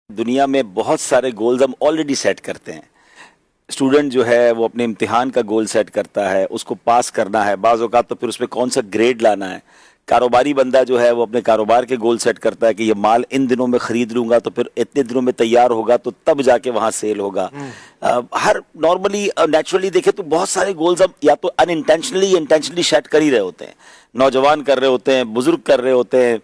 دنیا میں بہت سارے گولز ہم آلریڈی سیٹ کرتے ہیں. اسٹوڈنٹ جو ہے وہ اپنے امتحان کا گول سیٹ کرتا ہے, اس کو پاس کرنا ہے, بعض اوقات تو پھر اس میں کون سا گریڈ لانا ہے. کاروباری بندہ جو ہے وہ اپنے کاروبار کے گول سیٹ کرتا ہے کہ یہ مال ان دنوں میں خرید لوں گا تو پھر اتنے دنوں میں تیار ہوگا تو تب جا کے وہاں سیل ہوگا. ہر نارملی نیچرلی دیکھیں تو بہت سارے گولز ہم یا تو ان انٹینشنلی انٹینشنلی سیٹ کر ہی رہے ہوتے ہیں. نوجوان کر رہے ہوتے ہیں, بزرگ کر رہے ہوتے ہیں,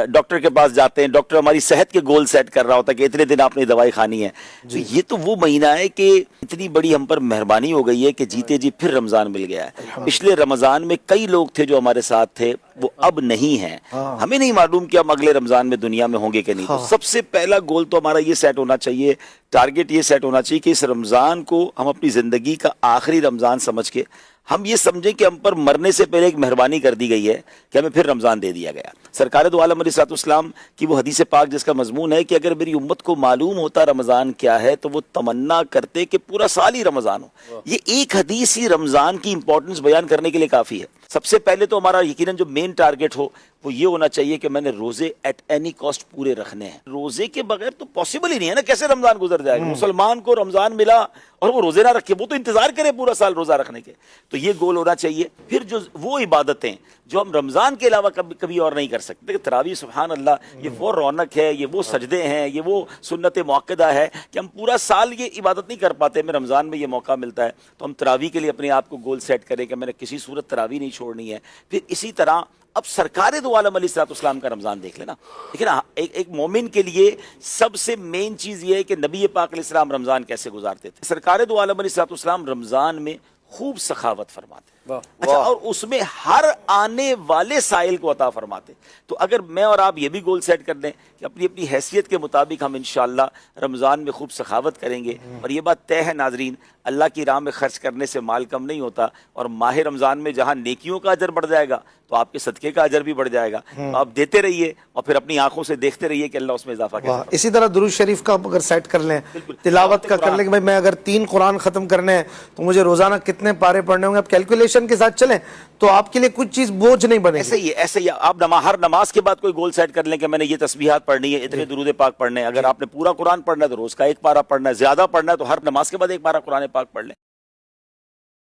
ڈاکٹر کے پاس جاتے ہیں, ڈاکٹر ہماری صحت کے گول سیٹ کر رہا ہوتا ہے کہ اتنے دن آپ نے دوائی کھانی ہے. تو یہ تو وہ مہینہ ہے کہ اتنی بڑی ہم پر مہربانی ہو گئی ہے کہ جیتے جی پھر رمضان مل گیا ہے. پچھلے رمضان میں کئی لوگ تھے جو ہمارے ساتھ تھے, وہ اب نہیں ہیں. ہمیں نہیں معلوم کہ ہم اگلے رمضان میں دنیا میں ہوں گے کہ نہیں. تو سب سے پہلا گول تو ہمارا یہ سیٹ ہونا چاہیے, ٹارگٹ یہ سیٹ ہونا چاہیے کہ اس رمضان کو ہم اپنی زندگی کا آخری رمضان سمجھ کے ہم یہ سمجھیں کہ ہم پر مرنے سے پہلے ایک مہربانی کر دی گئی ہے کہ ہمیں پھر رمضان دے دیا گیا. سرکار دو عالم علیہ السلام کی وہ حدیث پاک جس کا مضمون ہے کہ اگر میری امت کو معلوم ہوتا رمضان کیا ہے تو وہ تمنا کرتے کہ پورا سال ہی رمضان ہو. یہ ایک حدیث ہی رمضان کی امپورٹنس بیان کرنے کے لیے کافی ہے. سب سے پہلے تو ہمارا یقیناً جو مین ٹارگٹ ہو وہ یہ ہونا چاہیے کہ میں نے روزے ایٹ اینی کاسٹ پورے رکھنے ہیں. روزے کے بغیر تو پاسبل ہی نہیں ہے نا, کیسے رمضان گزر جائے گا. مسلمان کو رمضان ملا اور وہ روزے نہ رکھے, وہ تو انتظار کرے پورا سال روزہ رکھنے کے. تو یہ گول ہونا چاہیے. پھر جو وہ عبادتیں جو ہم رمضان کے علاوہ کبھی اور نہیں کر سکتے, تراویح سبحان اللہ, یہ وہ رونق ہے, یہ وہ سجدے ہیں, یہ وہ سنت موقدہ ہے کہ ہم پورا سال یہ عبادت نہیں کر پاتے. ہمیں رمضان میں یہ موقع ملتا ہے تو ہم تراویح کے لیے اپنے آپ کو گول سیٹ کریں کہ میں نے کسی صورت تراویح نہیں چھوڑنی ہے. پھر اسی طرح اب سرکار دو عالم علیہ السلام کا رمضان دیکھ لینا. دیکھیں نا, ایک مومن کے لیے سب سے مین چیز یہ ہے کہ نبی پاک علیہ السلام رمضان کیسے گزارتے تھے. سرکار دو عالم علیہ السلام رمضان میں خوب سخاوت فرماتے. اچھا, اور اس میں ہر آنے والے سائل کو عطا فرماتے. تو اگر میں اور آپ یہ بھی گول سیٹ کر دیں کہ اپنی اپنی حیثیت کے مطابق ہم انشاءاللہ رمضان میں خوب سخاوت کریں گے. اور یہ بات طے ہے ناظرین, اللہ کی راہ میں خرچ کرنے سے مال کم نہیں ہوتا. اور ماہ رمضان میں جہاں نیکیوں کا اجر بڑھ جائے گا تو آپ کے صدقے کا اجر بھی بڑھ جائے گا. تو آپ دیتے رہیے اور پھر اپنی آنکھوں سے دیکھتے رہیے کہ اللہ اس میں اضافہ کرے. اسی طرح درود شریف کا اگر سیٹ کر لیں, تلاوت کا کر لیں کہ بھائی میں اگر 3 قرآن ختم کرنے ہیں تو مجھے روزانہ کتنے پارے پڑھنے ہوں گے. آپ کیلکولیشن کے ساتھ چلیں تو آپ کے لیے کچھ چیز بوجھ نہیں بنے. ایسے ہی آپ ہر نماز کے بعد کوئی گول سیٹ کر لیں کہ میں نے یہ تسبیحات پڑھنی ہے, اتنے درود پاک پڑھنے ہیں. اگر آپ نے پورا قرآن پڑھنا ہے تو روز کا 1 پارہ پڑھنا ہے, زیادہ پڑھنا ہے تو ہر نماز کے بعد 1 پارہ قرآن پاک پڑھ لیں.